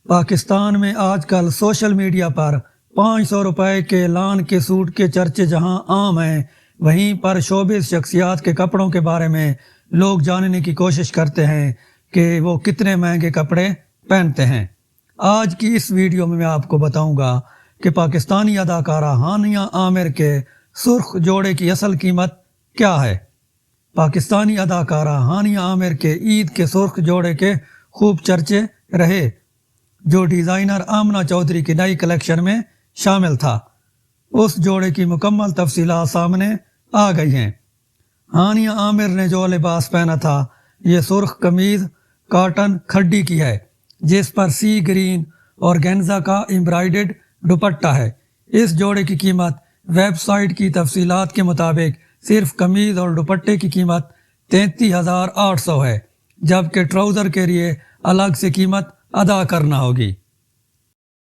پاکستان میں آج کل سوشل میڈیا پر 500 روپے کے لان کے سوٹ کے چرچے جہاں عام ہیں، وہیں پر شوبز شخصیات کے کپڑوں کے بارے میں لوگ جاننے کی کوشش کرتے ہیں کہ وہ کتنے مہنگے کپڑے پہنتے ہیں۔ آج کی اس ویڈیو میں آپ کو بتاؤں گا کہ پاکستانی اداکارہ ہانیہ عامر کے سرخ جوڑے کی اصل قیمت کیا ہے۔ پاکستانی اداکارہ ہانیہ عامر کے عید کے سرخ جوڑے کے خوب چرچے رہے، جو ڈیزائنر آمنہ چودھری کی نئی کلیکشن میں شامل تھا۔ اس جوڑے کی مکمل تفصیلات سامنے آ گئی ہیں۔ ہانیہ عامر نے جو لباس پہنا تھا، یہ سرخ قمیض کاٹن کھڈی کی ہے، جس پر سی گرین اور گینزا کا امبرائڈڈ دوپٹہ ہے۔ اس جوڑے کی قیمت ویب سائٹ کی تفصیلات کے مطابق صرف قمیض اور دوپٹے کی قیمت 33,800 ہے، جبکہ ٹراؤزر کے لیے الگ سے قیمت ادا کرنا ہوگی۔